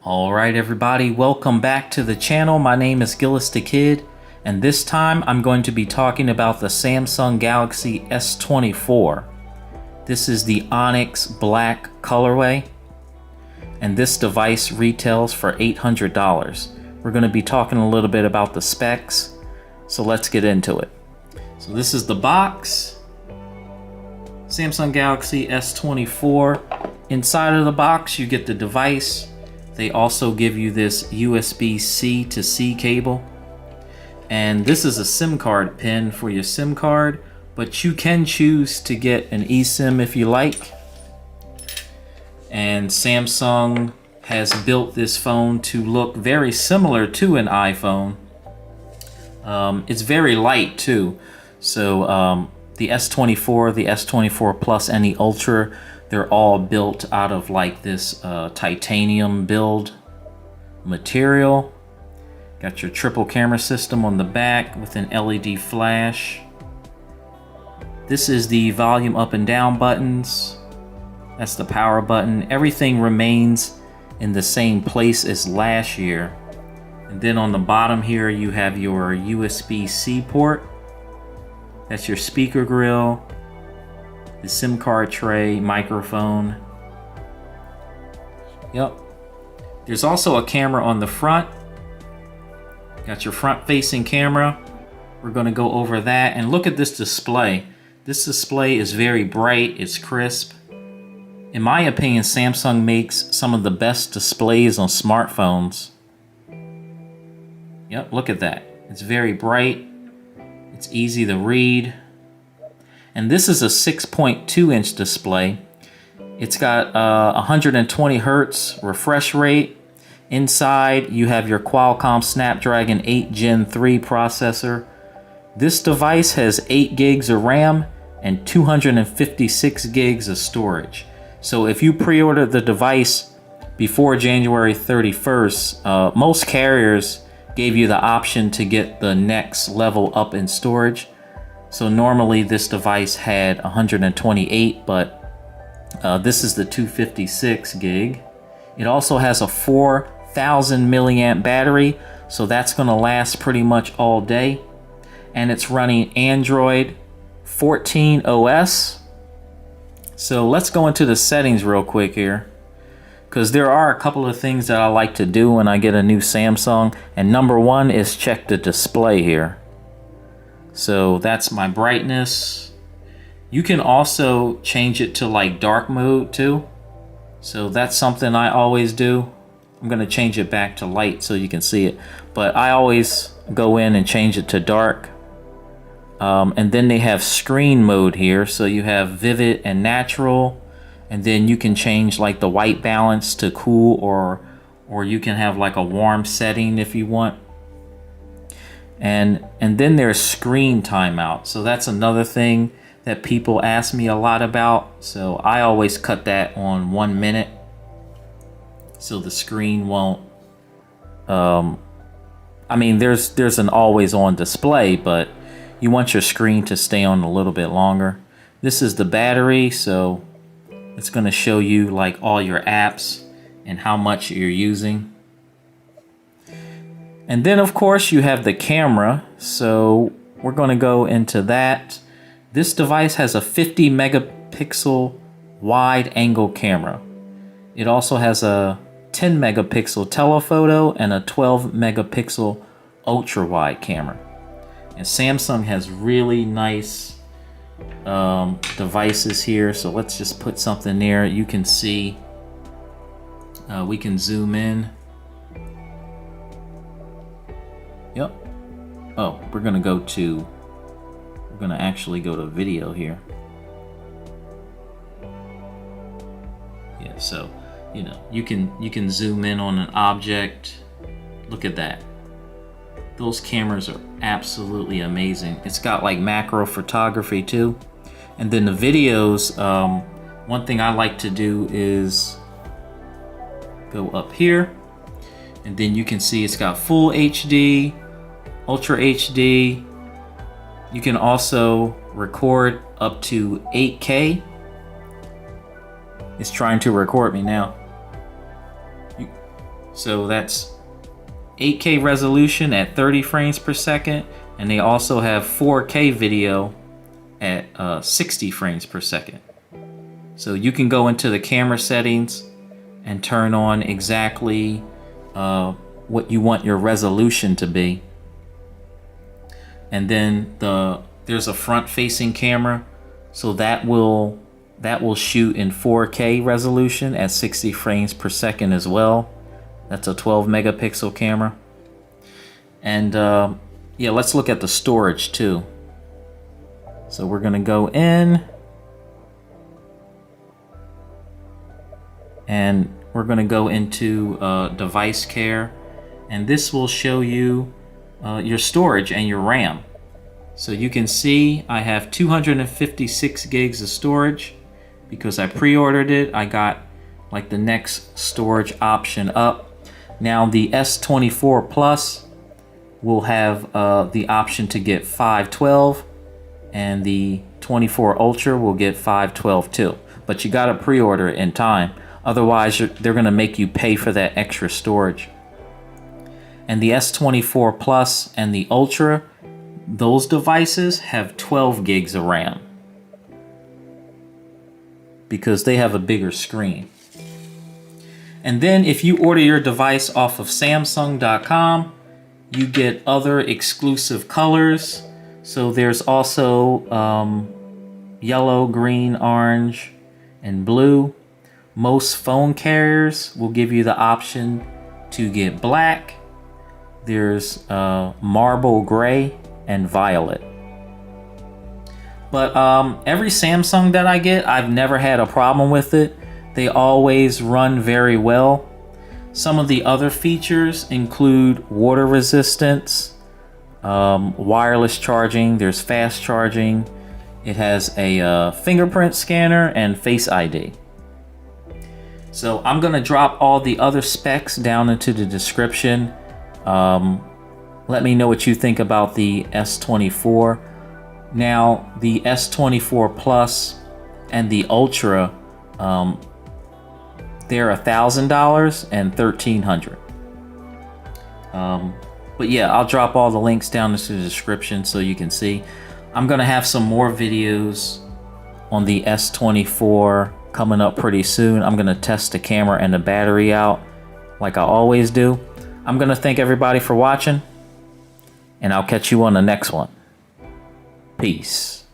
Alright everybody, welcome back to the channel. My name is Gillis the Kid, and this time I'm going to be talking about the Samsung Galaxy S24. This is the Onyx Black colorway, and this device retails for $800. We're going to be talking a little bit about the specs, so let's get into it. So this is the box. Samsung Galaxy S24. Inside of the box you get the device. They also give you this USB-C to C cable. And this is a SIM card pin for your SIM card, but you can choose to get an eSIM if you like. And Samsung has built this phone to look very similar to an iPhone. It's very light too. So the S24, the S24 Plus, and the Ultra, they're all built out of like this titanium build material. Got your triple camera system on the back with an LED flash. This is the volume up and down buttons. That's the power button. Everything remains in the same place as last year. And then on the bottom here you have your USB-C port. That's your speaker grill, the SIM card tray, microphone. Yep. There's also a camera on the front. Got your front facing camera. We're going to go over that, and look at this display. This display is very bright, it's crisp. In my opinion, Samsung makes some of the best displays on smartphones. Yep, look at that. It's very bright. It's easy to read. And this is a 6.2 inch display. It's got 120 Hertz refresh rate. Inside you have your Qualcomm Snapdragon 8 Gen 3 processor. This device has 8 gigs of RAM and 256 gigs of storage. So if you pre-order the device before January 31st, most carriers gave you the option to get the next level up in storage. So normally this device had 128, but this is the 256 gig. It also has a 4,000 milliamp battery, so that's going to last pretty much all day. And it's running Android 14 OS. So let's go into the settings real quick here, because there are a couple of things that I like to do when I get a new Samsung, and number one is check the display here. So that's my brightness. You can also change it to like dark mode too. So that's something I always do. I'm gonna change it back to light so you can see it, but I always go in and change it to dark. And then they have screen mode here, so you have vivid and natural, and then you can change like the white balance to cool, or you can have like a warm setting if you want. And then there's screen timeout. So that's another thing that people ask me a lot about. So I always cut that on 1 minute, so the screen won't I mean there's an always on display, but you want your screen to stay on a little bit longer. This is the battery, so it's going to show you like all your apps and how much you're using. And then of course you have the camera, so we're going to go into that. This device has a 50 megapixel wide angle camera. It also has a 10 megapixel telephoto and a 12 megapixel ultra wide camera. And Samsung has really nice devices here, so let's just put something there. You can see, we can zoom in. Yep. Oh, we're gonna actually go to video here. Yeah, so you know, you can zoom in on an object. Look at that. Those cameras are absolutely amazing. It's got like macro photography too. And then the videos, one thing I like to do is go up here, and then you can see it's got full HD, Ultra HD. You can also record up to 8K. It's trying to record me now. So that's 8K resolution at 30 frames per second, and they also have 4K video at 60 frames per second. So you can go into the camera settings and turn on exactly what you want your resolution to be. And then there's a front-facing camera, so that will shoot in 4K resolution at 60 frames per second as well. That's a 12 megapixel camera. And yeah, let's look at the storage too. So we're gonna go in and we're gonna go into device care, and this will show you your storage and your RAM. So you can see I have 256 gigs of storage. Because I pre-ordered it, I got like the next storage option up. Now the S24 Plus will have the option to get 512, and the 24 Ultra will get 512 too. But you gotta pre-order it in time, otherwise they're gonna make you pay for that extra storage. And the S24 Plus and the Ultra, those devices have 12 gigs of RAM, because they have a bigger screen. And then if you order your device off of Samsung.com, you get other exclusive colors. So there's also yellow, green, orange, and blue. Most phone carriers will give you the option to get black. There's marble gray and violet. But every Samsung that I get, I've never had a problem with it. They always run very well. Some of the other features include water resistance, wireless charging, there's fast charging. It has a fingerprint scanner and Face ID. So I'm gonna drop all the other specs down into the description. Let me know what you think about the S24. Now, the S24 Plus and the Ultra, they're $1,000 and $1,300. But yeah, I'll drop all the links down into the description so you can see. I'm gonna have some more videos on the S24 coming up pretty soon. I'm gonna test the camera and the battery out like I always do. I'm gonna thank everybody for watching, and I'll catch you on the next one. Peace.